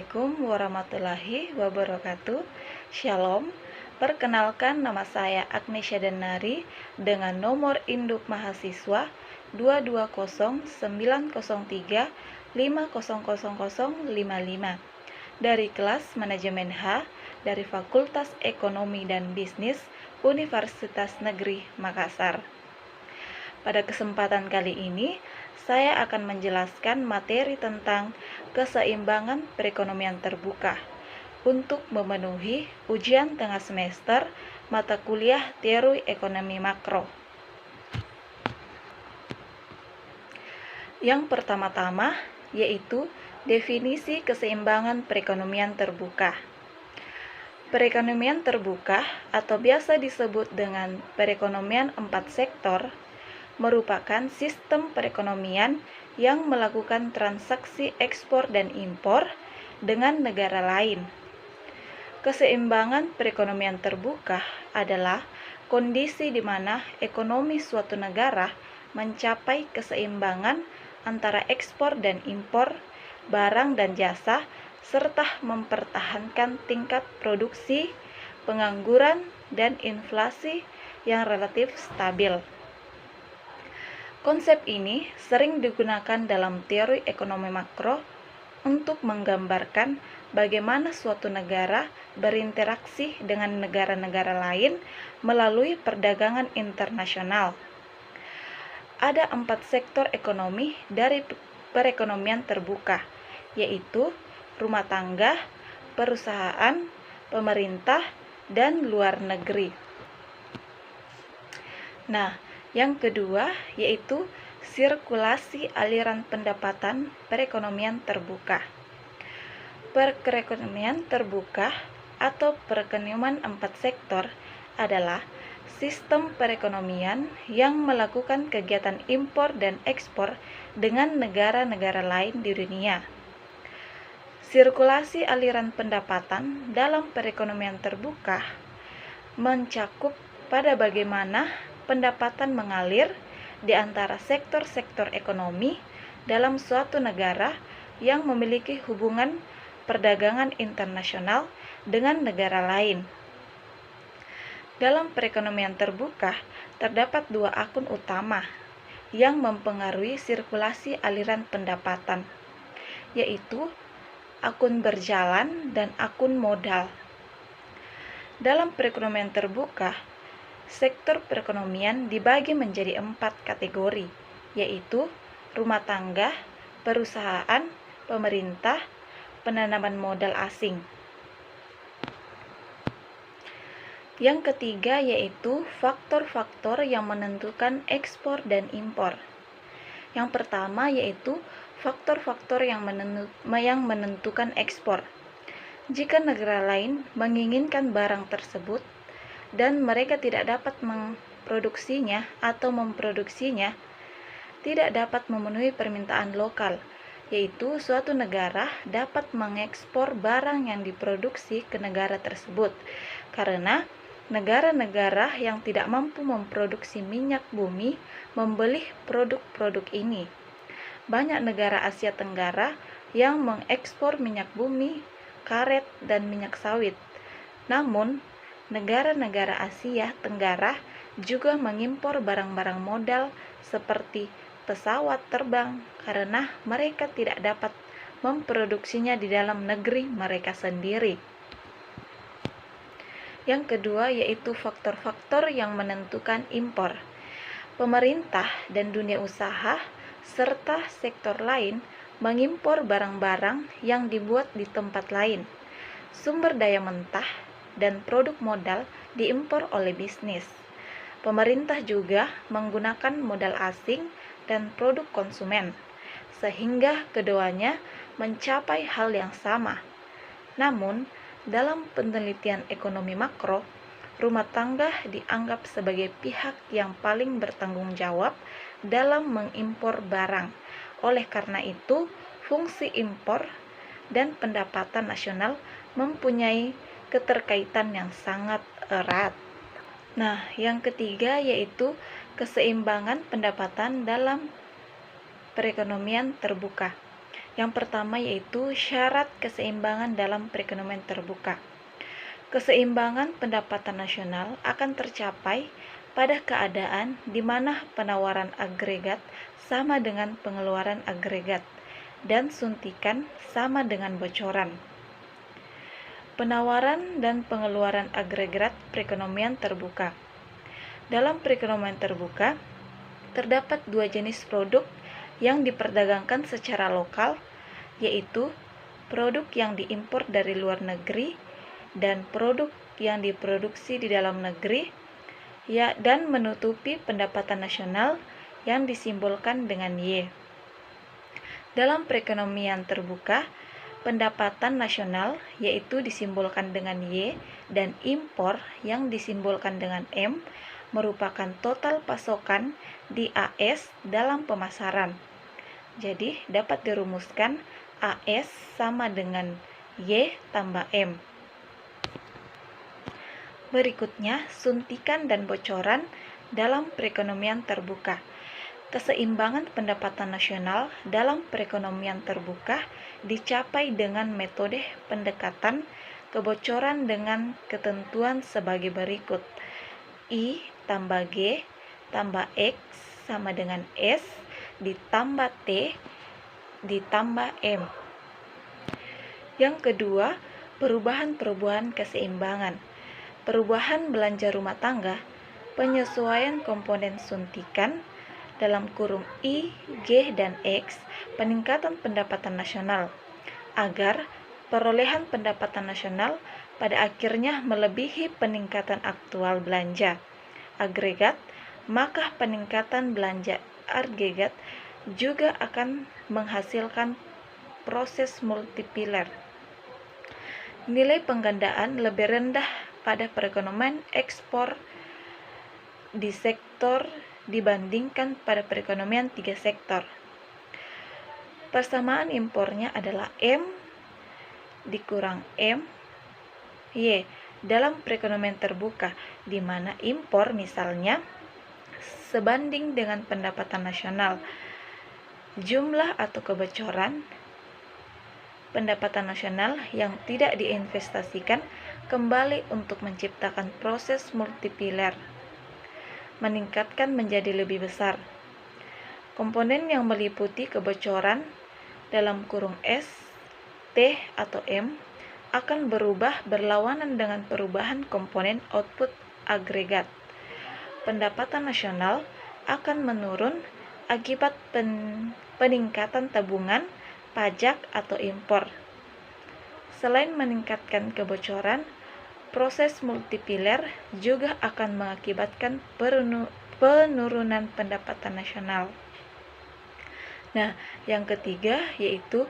Assalamualaikum warahmatullahi wabarakatuh. Shalom. Perkenalkan, nama saya Agnesya Denari dengan nomor induk mahasiswa 22090350055 dari kelas Manajemen H dari Fakultas Ekonomi dan Bisnis Universitas Negeri Makassar. Pada kesempatan kali ini, saya akan menjelaskan materi tentang keseimbangan perekonomian terbuka untuk memenuhi ujian tengah semester mata kuliah Teori Ekonomi Makro. Yang pertama-tama yaitu definisi keseimbangan perekonomian terbuka. Perekonomian terbuka atau biasa disebut dengan perekonomian 4 sektor merupakan sistem perekonomian yang melakukan transaksi ekspor dan impor dengan negara lain. Keseimbangan perekonomian terbuka adalah kondisi di mana ekonomi suatu negara mencapai keseimbangan antara ekspor dan impor barang dan jasa serta mempertahankan tingkat produksi, pengangguran, dan inflasi yang relatif stabil. Konsep ini sering digunakan dalam teori ekonomi makro untuk menggambarkan bagaimana suatu negara berinteraksi dengan negara-negara lain melalui perdagangan internasional. Ada 4 sektor ekonomi dari perekonomian terbuka, yaitu rumah tangga, perusahaan, pemerintah, dan luar negeri. Nah, yang kedua yaitu sirkulasi aliran pendapatan perekonomian terbuka. Perekonomian terbuka atau perekonomian 4 sektor adalah sistem perekonomian yang melakukan kegiatan impor dan ekspor dengan negara-negara lain di dunia. Sirkulasi aliran pendapatan dalam perekonomian terbuka mencakup pada bagaimana pendapatan mengalir di antara sektor-sektor ekonomi dalam suatu negara yang memiliki hubungan perdagangan internasional dengan negara lain. Dalam perekonomian terbuka, terdapat 2 akun utama yang mempengaruhi sirkulasi aliran pendapatan, yaitu akun berjalan dan akun modal. Dalam perekonomian terbuka, sektor perekonomian dibagi menjadi 4 kategori, yaitu rumah tangga, perusahaan, pemerintah, penanaman modal asing. Yang ketiga yaitu faktor-faktor yang menentukan ekspor dan impor. Yang pertama yaitu faktor-faktor yang menentukan ekspor. Jika negara lain menginginkan barang tersebut dan mereka tidak dapat memproduksinya, tidak dapat memenuhi permintaan lokal, yaitu suatu negara dapat mengekspor barang yang diproduksi ke negara tersebut, karena negara-negara yang tidak mampu memproduksi minyak bumi membeli produk-produk ini. Banyak negara Asia Tenggara yang mengekspor minyak bumi, karet, dan minyak sawit. Namun, negara-negara Asia Tenggara juga mengimpor barang-barang modal seperti pesawat terbang karena mereka tidak dapat memproduksinya di dalam negeri mereka sendiri. Yang kedua yaitu faktor-faktor yang menentukan impor. Pemerintah dan dunia usaha serta sektor lain mengimpor barang-barang yang dibuat di tempat lain. Sumber daya mentah dan produk modal diimpor oleh bisnis. Pemerintah juga menggunakan modal asing dan produk konsumen, sehingga keduanya mencapai hal yang sama. Namun, dalam penelitian ekonomi makro, rumah tangga dianggap sebagai pihak yang paling bertanggung jawab dalam mengimpor barang. Oleh karena itu, fungsi impor dan pendapatan nasional mempunyai keterkaitan yang sangat erat. Nah, yang ketiga yaitu keseimbangan pendapatan dalam perekonomian terbuka. Yang pertama yaitu syarat keseimbangan dalam perekonomian terbuka. Keseimbangan pendapatan nasional akan tercapai pada keadaan di mana penawaran agregat sama dengan pengeluaran agregat dan suntikan sama dengan bocoran. Penawaran dan pengeluaran agregat perekonomian terbuka. Dalam perekonomian terbuka, terdapat dua jenis produk yang diperdagangkan secara lokal, yaitu produk yang diimpor dari luar negeri dan produk yang diproduksi di dalam negeri, dan menutupi pendapatan nasional yang disimbolkan dengan Y. Dalam perekonomian terbuka, pendapatan nasional yaitu disimbolkan dengan Y dan impor yang disimbolkan dengan M merupakan total pasokan di AS dalam pemasaran. Jadi dapat dirumuskan AS sama dengan Y tambah M. Berikutnya, suntikan dan bocoran dalam perekonomian terbuka. Keseimbangan pendapatan nasional dalam perekonomian terbuka dicapai dengan metode pendekatan kebocoran dengan ketentuan sebagai berikut. I tambah G tambah X sama dengan S ditambah T ditambah M. Yang kedua, perubahan keseimbangan. Perubahan belanja rumah tangga, penyesuaian komponen suntikan, dalam kurung I, G, dan X, peningkatan pendapatan nasional, agar perolehan pendapatan nasional pada akhirnya melebihi peningkatan aktual belanja agregat, maka peningkatan belanja agregat juga akan menghasilkan proses multiplier. Nilai penggandaan lebih rendah pada perekonomian ekspor di sektor dibandingkan pada perekonomian tiga sektor. Persamaan impornya adalah M dikurang M Y dalam perekonomian terbuka, di mana impor misalnya sebanding dengan pendapatan nasional. Jumlah atau kebocoran pendapatan nasional yang tidak diinvestasikan kembali untuk menciptakan proses multiplier, meningkatkan menjadi lebih besar. Komponen yang meliputi kebocoran dalam kurung S, T, atau M akan berubah berlawanan dengan perubahan komponen output agregat. Pendapatan nasional akan menurun akibat peningkatan tabungan, pajak, atau impor. Selain meningkatkan kebocoran, proses multiplier juga akan mengakibatkan penurunan pendapatan nasional. Nah, yang ketiga yaitu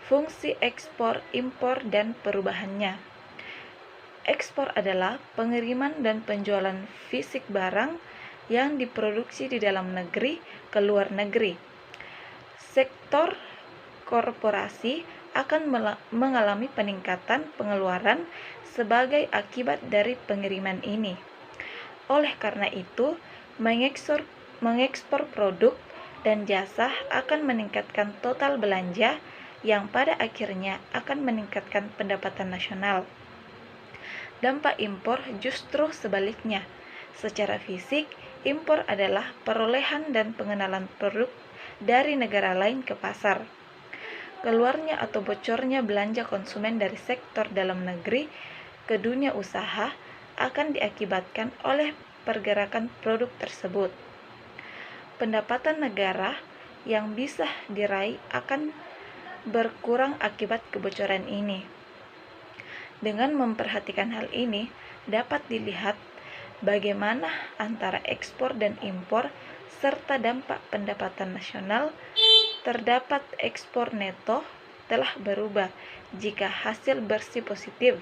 fungsi ekspor, impor, dan perubahannya. Ekspor adalah pengiriman dan penjualan fisik barang yang diproduksi di dalam negeri ke luar negeri. Sektor korporasi akan mengalami peningkatan pengeluaran sebagai akibat dari pengiriman ini. Oleh karena itu, mengekspor produk dan jasa akan meningkatkan total belanja yang pada akhirnya akan meningkatkan pendapatan nasional. Dampak impor justru sebaliknya. Secara fisik, impor adalah perolehan dan pengenalan produk dari negara lain ke pasar. Keluarnya atau bocornya belanja konsumen dari sektor dalam negeri ke dunia usaha akan diakibatkan oleh pergerakan produk tersebut. Pendapatan negara yang bisa diraih akan berkurang akibat kebocoran ini. Dengan memperhatikan hal ini, dapat dilihat bagaimana antara ekspor dan impor serta dampak pendapatan nasional. Terdapat ekspor neto telah berubah. Jika hasil bersih positif,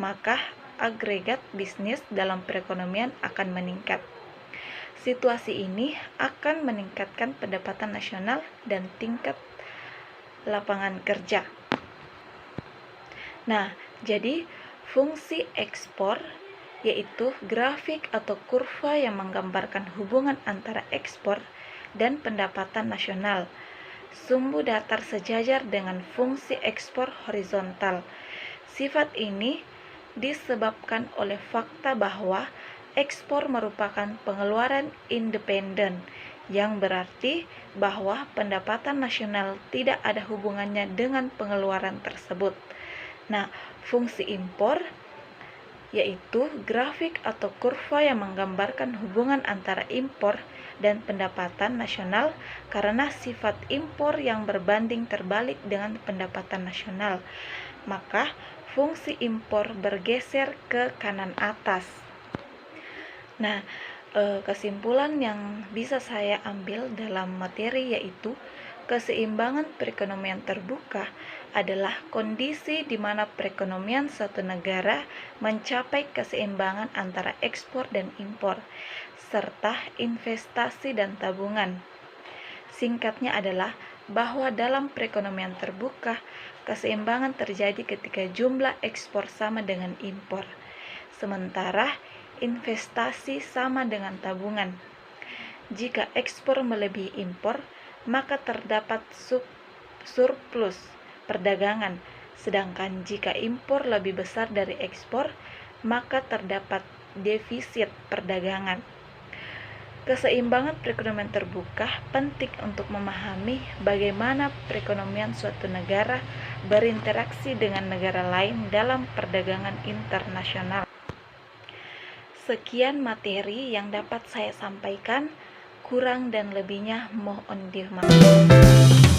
maka agregat bisnis dalam perekonomian akan meningkat. Situasi ini akan meningkatkan pendapatan nasional dan tingkat lapangan kerja. Nah, jadi fungsi ekspor yaitu grafik atau kurva yang menggambarkan hubungan antara ekspor dan pendapatan nasional. sumbu datar sejajar dengan fungsi ekspor horizontal. Sifat ini disebabkan oleh fakta bahwa ekspor merupakan pengeluaran independen, yang berarti bahwa pendapatan nasional tidak ada hubungannya dengan pengeluaran tersebut. Nah, fungsi impor yaitu grafik atau kurva yang menggambarkan hubungan antara impor dan pendapatan nasional karena sifat impor yang berbanding terbalik dengan pendapatan nasional. Maka fungsi impor bergeser ke kanan atas. Nah, kesimpulan yang bisa saya ambil dalam materi yaitu keseimbangan perekonomian terbuka adalah kondisi di mana perekonomian suatu negara mencapai keseimbangan antara ekspor dan impor, serta investasi dan tabungan. Singkatnya adalah bahwa dalam perekonomian terbuka, keseimbangan terjadi ketika jumlah ekspor sama dengan impor, sementara investasi sama dengan tabungan. Jika ekspor melebihi impor, maka terdapat surplus perdagangan, sedangkan jika impor lebih besar dari ekspor, maka terdapat defisit perdagangan. Keseimbangan perekonomian terbuka penting untuk memahami bagaimana perekonomian suatu negara berinteraksi dengan negara lain dalam perdagangan internasional. Sekian materi yang dapat saya sampaikan, kurang dan lebihnya mohon dimaklumi.